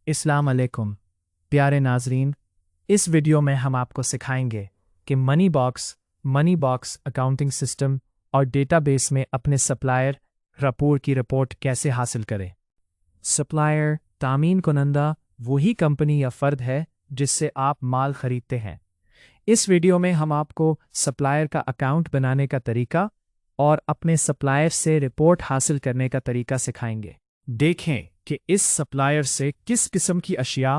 अस्सलाम वालेकुम प्यारे नाजरीन। इस वीडियो में हम आपको सिखाएंगे कि मनी बॉक्स अकाउंटिंग सिस्टम और डेटाबेस में अपने सप्लायर रपोर की रिपोर्ट कैसे हासिल करें। सप्लायर तामीन कुनंदा वही कंपनी या फ़र्द है जिससे आप माल खरीदते हैं। इस वीडियो में हम आपको सप्लायर का अकाउंट बनाने का तरीका और अपने सप्लायर से रिपोर्ट हासिल करने का तरीका सिखाएंगे। देखें कि इस सप्लायर से किस किस्म की अशिया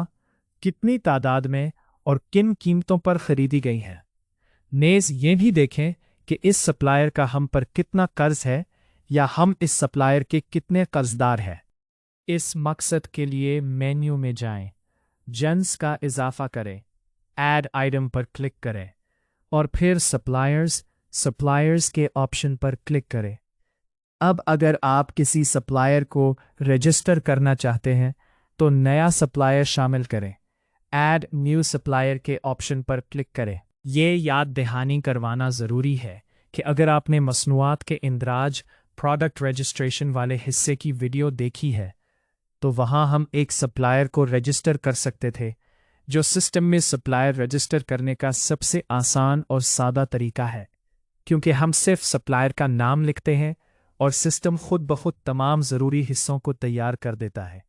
कितनी तादाद में और किन कीमतों पर खरीदी गई हैं। नेज़ ये भी देखें कि इस सप्लायर का हम पर कितना कर्ज है या हम इस सप्लायर के कितने कर्जदार हैं। इस मकसद के लिए मेन्यू में जाएं, जन्स का इजाफा करें, ऐड आइटम पर क्लिक करें और फिर सप्लायर्स के ऑप्शन पर क्लिक करें। अब अगर आप किसी सप्लायर को रजिस्टर करना चाहते हैं तो नया सप्लायर शामिल करें, ऐड न्यू सप्लायर के ऑप्शन पर क्लिक करें। ये याद दहानी करवाना ज़रूरी है कि अगर आपने मसनूआत के इंदराज प्रोडक्ट रजिस्ट्रेशन वाले हिस्से की वीडियो देखी है तो वहाँ हम एक सप्लायर को रजिस्टर कर सकते थे, जो सिस्टम में सप्लायर रजिस्टर करने का सबसे आसान और सादा तरीका है, क्योंकि हम सिर्फ सप्लायर का नाम लिखते हैं और सिस्टम खुद ब खुद तमाम ज़रूरी हिस्सों को तैयार कर देता है।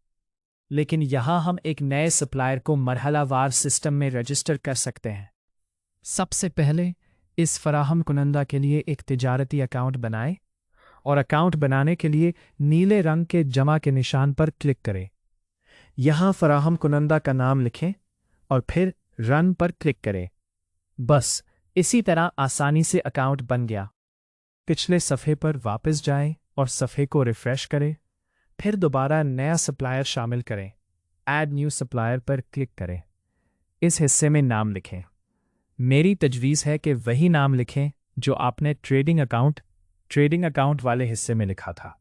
लेकिन यहाँ हम एक नए सप्लायर को मरहलावार सिस्टम में रजिस्टर कर सकते हैं। सबसे पहले इस फराहम कुनंदा के लिए एक तिजारती अकाउंट बनाएं और अकाउंट बनाने के लिए नीले रंग के जमा के निशान पर क्लिक करें। यहाँ फराहम कुनंदा का नाम लिखें और फिर रन पर क्लिक करें। बस इसी तरह आसानी से अकाउंट बन गया। पिछले सफ़े पर वापस जाएं और सफ़े को रिफ़्रेश करें, फिर दोबारा नया सप्लायर शामिल करें, ऐड न्यू सप्लायर पर क्लिक करें। इस हिस्से में नाम लिखें। मेरी तजवीज़ है कि वही नाम लिखें जो आपने ट्रेडिंग अकाउंट वाले हिस्से में लिखा था,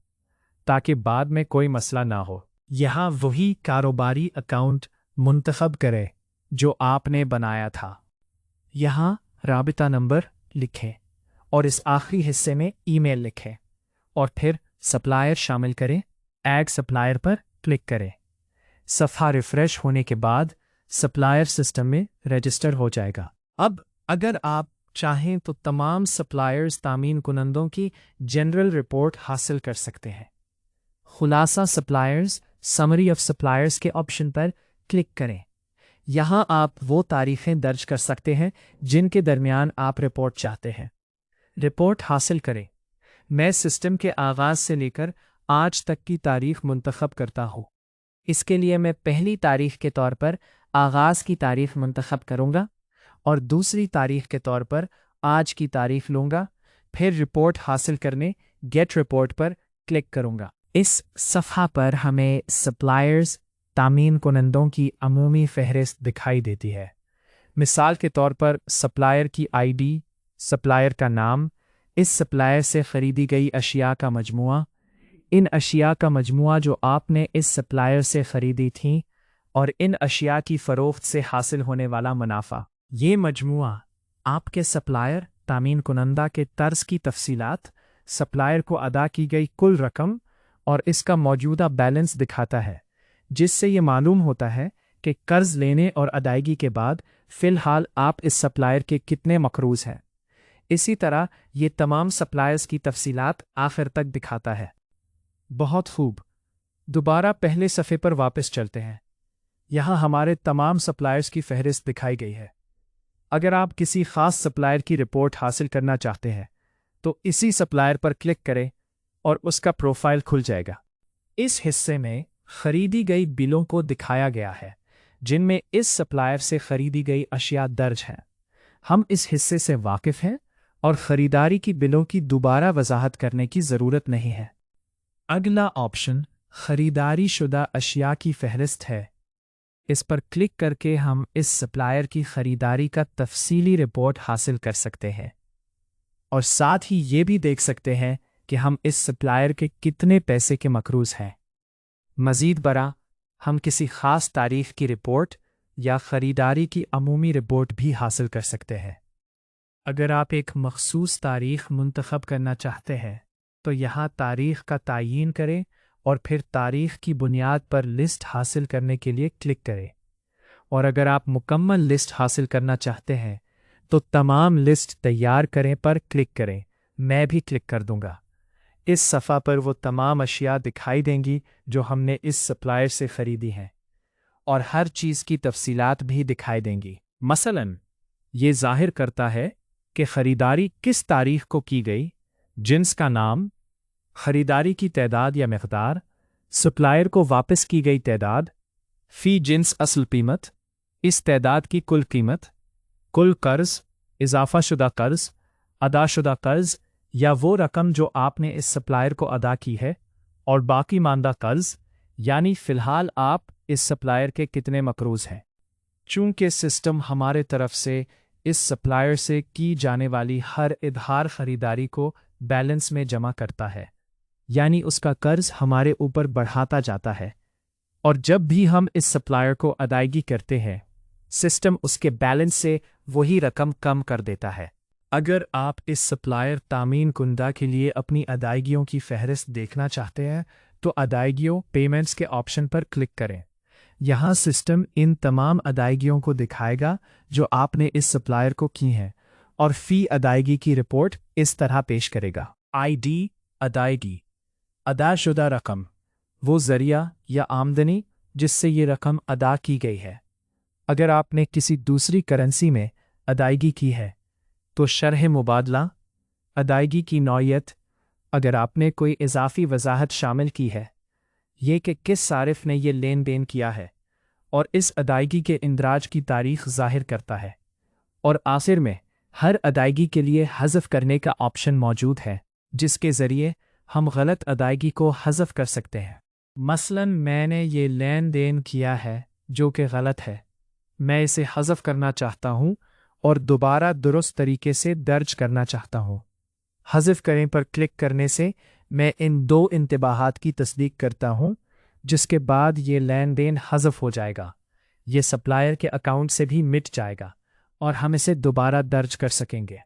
ताकि बाद में कोई मसला ना हो। यहाँ वही कारोबारी अकाउंट मुंतखब करें जो आपने बनाया था। यहाँ राबिता नंबर लिखें और इस आखिरी हिस्से में ईमेल लिखें और फिर सप्लायर शामिल करें, ऐड सप्लायर पर क्लिक करें। सफ़ा रिफ़्रेश होने के बाद सप्लायर सिस्टम में रजिस्टर हो जाएगा। अब अगर आप चाहें तो तमाम सप्लायर्स तामीन कुनंदों की जनरल रिपोर्ट हासिल कर सकते हैं। खुलासा सप्लायर्स समरी ऑफ सप्लायर्स के ऑप्शन पर क्लिक करें। यहाँ आप वो तारीखें दर्ज कर सकते हैं जिनके दरमियान आप रिपोर्ट चाहते हैं। रिपोर्ट हासिल करें। मैं सिस्टम के आगाज़ से लेकर आज तक की तारीख मुंतखब करता हूँ। इसके लिए मैं पहली तारीख के तौर पर आगाज़ की तारीख मुंतखब करूँगा और दूसरी तारीख के तौर पर आज की तारीख लूँगा। फिर रिपोर्ट हासिल करने गेट रिपोर्ट पर क्लिक करूँगा। इस सफ़ा पर हमें सप्लायर्स तामीन कुनंदों की अमूमी फ़हरिस्त दिखाई देती है। मिसाल के तौर पर सप्लायर की आईडी, सप्लायर का नाम, इस सप्लायर से ख़रीदी गई अशिया का मजमुआ, इन अशिया का मजमुआ जो आपने इस सप्लायर से ख़रीदी थीं और इन अशिया की फ़रोख्त से हासिल होने वाला मुनाफा। ये मजमुआ आपके सप्लायर तामीन कुनंदा के तर्ज की तफसीलात, सप्लायर को अदा की गई कुल रकम और इसका मौजूदा बैलेंस दिखाता है, जिससे ये मालूम होता है कि कर्ज लेने और अदायगी के बाद फ़िलहाल आप इस सप्लायर के कितने मकरूज़ हैं। इसी तरह ये तमाम सप्लायर्स की तफसीलात आखिर तक दिखाता है। बहुत खूब, दोबारा पहले सफ़े पर वापस चलते हैं। यहाँ हमारे तमाम सप्लायर्स की फ़हरिस्त दिखाई गई है। अगर आप किसी ख़ास सप्लायर की रिपोर्ट हासिल करना चाहते हैं तो इसी सप्लायर पर क्लिक करें और उसका प्रोफाइल खुल जाएगा। इस हिस्से में ख़रीदी गई बिलों को दिखाया गया है, जिनमें इस सप्लायर से ख़रीदी गई अशिया दर्ज हैं। हम इस हिस्से से वाकिफ़ हैं और ख़रीदारी की बिलों की दोबारा वजाहत करने की ज़रूरत नहीं है। अगला ऑप्शन ख़रीदारी शुदा अशिया की फ़हरिस्त है। इस पर क्लिक करके हम इस सप्लायर की ख़रीदारी का तफसीली रिपोर्ट हासिल कर सकते हैं और साथ ही ये भी देख सकते हैं कि हम इस सप्लायर के कितने पैसे के मकरूज़ हैं। मज़ीद बरा हम किसी ख़ास तारीख़ की रिपोर्ट या ख़रीदारी की अमूमी रिपोर्ट भी हासिल कर सकते हैं। अगर आप एक मख़सूस तारीख़ मुंतखब करना चाहते हैं तो यहाँ तारीख़ का तयीन करें और फिर तारीख की बुनियाद पर लिस्ट हासिल करने के लिए क्लिक करें। और अगर आप मुकम्मल लिस्ट हासिल करना चाहते हैं तो तमाम लिस्ट तैयार करें पर क्लिक करें। मैं भी क्लिक कर दूंगा। इस सफ़ा पर वो तमाम अशिया दिखाई देंगी जो हमने इस सप्लायर से ख़रीदी हैं और हर चीज़ की तफसीलात भी दिखाई देंगी। मसलन ये ज़ाहिर करता है कि ख़रीदारी किस तारीख को की गई, जिन्स का नाम, ख़रीदारी की तादाद या मकदार, सप्लायर को वापस की गई तादाद, फ़ी जिन्स असल कीमत, इस तादाद की कुल कीमत, कुल कर्ज़, इजाफ़ाशुदा कर्ज़, अदाशुदा कर्ज़ या वो रकम जो आपने इस सप्लायर को अदा की है, और बाकी मानदा कर्ज़, यानी फ़िलहाल आप इस सप्लायर के कितने मकरूज़ हैं। चूँकि सिस्टम हमारे तरफ से इस सप्लायर से की जाने वाली हर इजहार ख़रीदारी को बैलेंस में जमा करता है, यानी उसका कर्ज़ हमारे ऊपर बढ़ाता जाता है, और जब भी हम इस सप्लायर को अदायगी करते हैं सिस्टम उसके बैलेंस से वही रकम कम कर देता है। अगर आप इस सप्लायर तामीन कुंदा के लिए अपनी अदायगियों की फहरिस्त देखना चाहते हैं तो अदायगियों पेमेंट्स के ऑप्शन पर क्लिक करें। यहाँ सिस्टम इन तमाम अदायगियों को दिखाएगा जो आपने इस सप्लायर को की हैं और फ़ी अदायगी की रिपोर्ट इस तरह पेश करेगा। ID अदायगी, अदाशुदा रकम, वो ज़रिया या आमदनी जिससे ये रकम अदा की गई है। अगर आपने किसी दूसरी करेंसी में अदायगी की है तो शरह मुबादला, अदायगी की नौयत, अगर आपने कोई इजाफ़ी वजाहत शामिल की है, ये कि किस सारिफ ने ये लेन देन किया है, और इस अदायगी के इंदराज की तारीख ज़ाहिर करता है। और आखिर में हर अदायगी के लिए हज़फ करने का ऑप्शन मौजूद है जिसके ज़रिए हम गलत अदायगी को हज़फ कर सकते हैं। मसलन मैंने ये लेन देन किया है जो कि गलत है, मैं इसे हज़फ करना चाहता हूँ और दोबारा दुरुस्त तरीके से दर्ज करना चाहता हूँ। हज़फ करें पर क्लिक करने से मैं इन दो इंतबाहात की तस्दीक करता हूँ, जिसके बाद ये लेन देन हज़फ हो जाएगा, ये सप्लायर के अकाउंट से भी मिट जाएगा और हम इसे दोबारा दर्ज कर सकेंगे।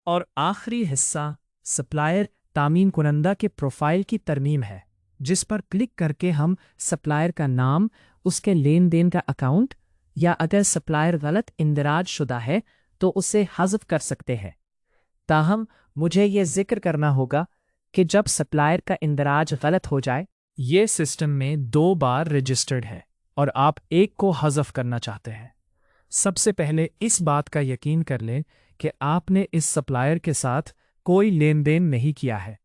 और आखिरी हिस्सा सप्लायर तामीन कुनंदा के प्रोफाइल की तरमीम है, जिस पर क्लिक करके हम सप्लायर का नाम, उसके लेन देन का अकाउंट, या अगर सप्लायर गलत इंदराज शुदा है तो उसे हज़फ कर सकते हैं। ताहम मुझे ये जिक्र करना होगा कि जब सप्लायर का इंदराज गलत हो जाए, ये सिस्टम में 2 बार रजिस्टर्ड है और आप एक को हज़फ करना चाहते हैं। सबसे पहले इस बात का यकीन कर लें कि आपने इस सप्लायर के साथ कोई लेन देन नहीं किया है,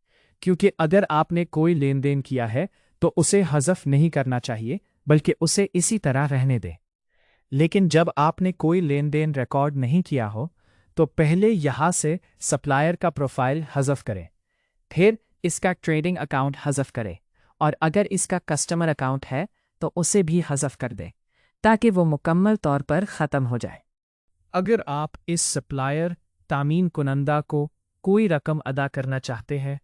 क्योंकि अगर आपने कोई लेन देन किया है तो उसे हज़फ नहीं करना चाहिए बल्कि उसे इसी तरह रहने दें। लेकिन जब आपने कोई लेन देन रिकॉर्ड नहीं किया हो तो पहले यहाँ से सप्लायर का प्रोफाइल हज़फ करें, फिर इसका ट्रेडिंग अकाउंट हज़फ करें, और अगर इसका कस्टमर अकाउंट है तो उसे भी हज़फ कर दें ताकि वो मुकम्मल तौर पर ख़त्म हो जाए। अगर आप इस सप्लायर तामीन कुनंदा को कोई रकम अदा करना चाहते हैं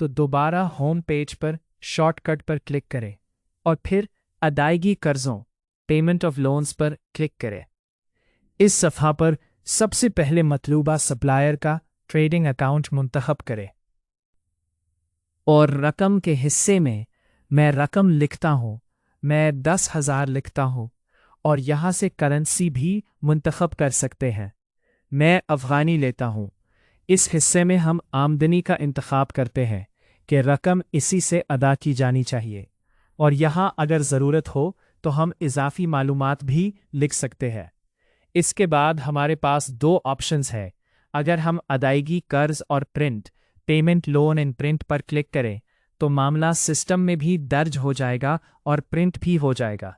तो दोबारा होम पेज पर शॉर्टकट पर क्लिक करें और फिर अदायगी कर्ज़ों, पेमेंट ऑफ लोन्स पर क्लिक करें। इस सफ़ा पर सबसे पहले मतलूबा सप्लायर का ट्रेडिंग अकाउंट मुंतखब करें और रकम के हिस्से में मैं रकम लिखता हूँ, मैं 10,000 लिखता हूँ, और यहाँ से करेंसी भी मुंतखब कर सकते हैं। मैं अफ़गानी लेता हूँ। इस हिस्से में हम आमदनी का इंतखाब करते हैं कि रकम इसी से अदा की जानी चाहिए, और यहाँ अगर ज़रूरत हो तो हम इजाफ़ी मालूमात भी लिख सकते हैं। इसके बाद हमारे पास 2 ऑप्शंस हैं। अगर हम अदायगी कर्ज़ और print, payment loan and print पर क्लिक करें तो मामला सिस्टम में भी दर्ज हो जाएगा और प्रिंट भी हो जाएगा,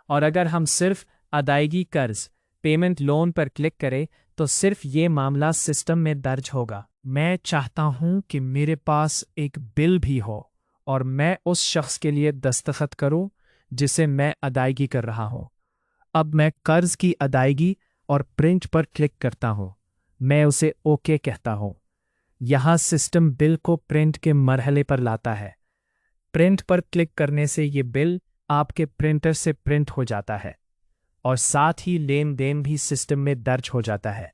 और अगर हम सिर्फ अदायगी कर्ज़, पेमेंट लोन पर क्लिक करें तो सिर्फ ये मामला सिस्टम में दर्ज होगा। मैं चाहता हूँ कि मेरे पास एक बिल भी हो और मैं उस शख्स के लिए दस्तखत करूँ जिसे मैं अदायगी कर रहा हूँ। अब मैं कर्ज़ की अदायगी और प्रिंट पर क्लिक करता हूँ। मैं उसे ओके कहता हूँ। यहाँ सिस्टम बिल को प्रिंट के मरहले पर लाता है। प्रिंट पर क्लिक करने से ये बिल आपके प्रिंटर से प्रिंट हो जाता है और साथ ही लेन देन भी सिस्टम में दर्ज हो जाता है।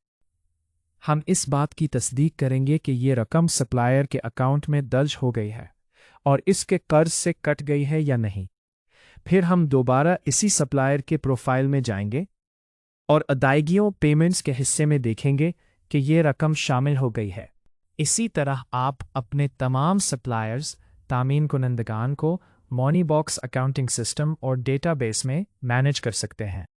हम इस बात की तस्दीक करेंगे कि ये रकम सप्लायर के अकाउंट में दर्ज हो गई है और इसके कर्ज से कट गई है या नहीं। फिर हम दोबारा इसी सप्लायर के प्रोफाइल में जाएंगे और अदायगियों पेमेंट्स के हिस्से में देखेंगे कि ये रकम शामिल हो गई है। इसी तरह आप अपने तमाम सप्लायर्स तामीन कुनंदगान को मनी बॉक्स अकाउंटिंग सिस्टम और डेटाबेस में मैनेज कर सकते हैं।